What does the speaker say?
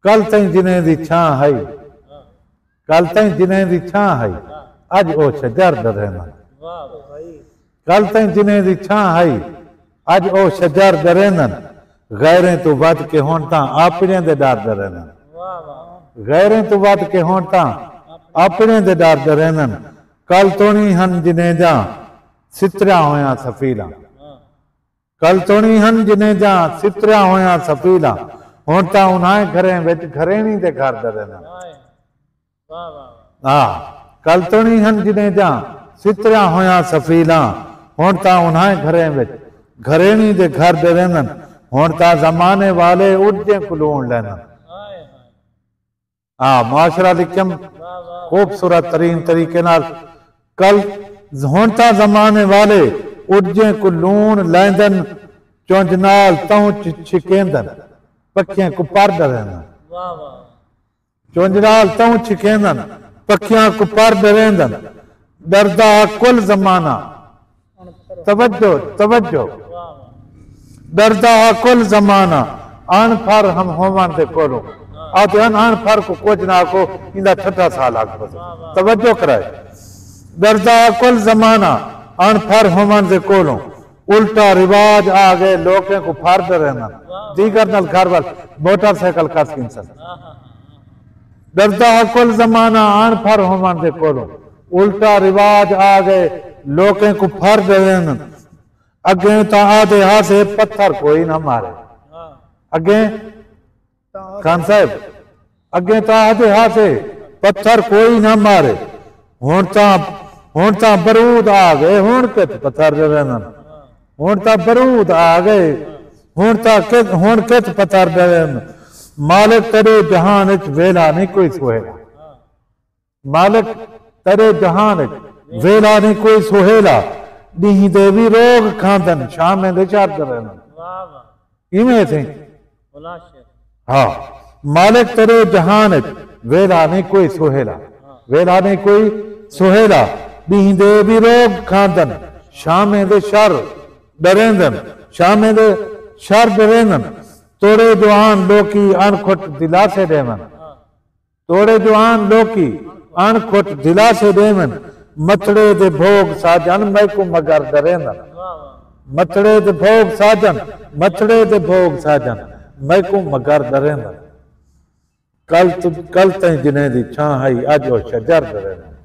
कल तई जिने दी छां है, कल तई जिने दी छां है, अज ओ शजर डरेंदन। कल तई जिने दी छां है, अज ओ शजर डरेंदन। गैरें तो वध के होण तां अपने दे डर डरेंदन। गैरें तो वध के होण तां अपने दे डर डरेंदन। कल तोणी हन जिने जा सितरिया होया सफीला। कल तोणी हन जिने जा सितरिया होया सफीला। हुण तां उन्हां घरें विच घरेणी दे घर डरेंदन। हाँ, कल तोणी हन जिने जा सितरिया होया सफीला। हुण तां उन्हां घरें विच घरेणी दे घर डरेंदन। हुण तां ज़माने वाले उड़जे कुलूण लैंदन। हाँ, मुआशरा लिखम खूबसूरत तरीन तरीके नाल। कल हुण तां ज़माने वाले उड़जे को लूण लैंदन। चुंझ नाल तौं छिकेंदन, पखियां को पर डरेंदन। चुंझ नाल तौं छिकेंदन, पखियां को पर डरेंदन। डरदा कुल ज़माना, तवज्जो तवज्जो, डरदा कुल ज़माना। अनफर हम होवन दे कोलों, आते अनफर को कुछ ना को इंदा ठट्ठा साल आग बस तवज्जो कराए। डरदा कुल ज़माना, अनफर होवन दे कोलों। उल्टा रिवाज आ गए, लोगों को फर डरेंदन। दीगर नल घर वाल मोटरसाइकिल कस इंसान। डरदा कुल ज़माना, अनफर होवन दे कोलों। उल्टा रिवाज आ गए, लोगों को फर डरेंदन। अगे तो आधे हाथे पत्थर कोई ना मारे। अगे खान साहब, अगे तो आधे हाथे पत्थर कोई ना मारे। हुण तां बरूद आ गए, हुण के पत्थर डरेंदन। हुण तां बरूद आ गए, हुण के पत्थर डरेंदन। मालिक तेरे जहान विच वेला नहीं कोई सुहेला। मालिक तेरे जहान विच वेला नहीं कोई सुहेला। ॾींहं दे भी रोग खांदन, शाम दे चार डरेंदन। इवें थे। हाँ, मालिक तेरे जहान विच वेला नहीं कोई सुहेला। वेला नहीं कोई सुहेला। ॾींहं दे भी रोग खांदन, शाम दे शर डरेंदन। शाम दे शर डरेंदन। तोड़े जवान लोकी अणखुट दिलासे देवन। तोड़े जवान लोकी अणखुट दिलासे देवन। मथड़े दे भोग साजन, मैं को मगर डरेंदन। मथड़े दे भोग साजन, मथड़े दे भोग साजन, मैं को मगर डरेंदन। कल तई जिने दी छां है, अज वो शजर डरेंदन।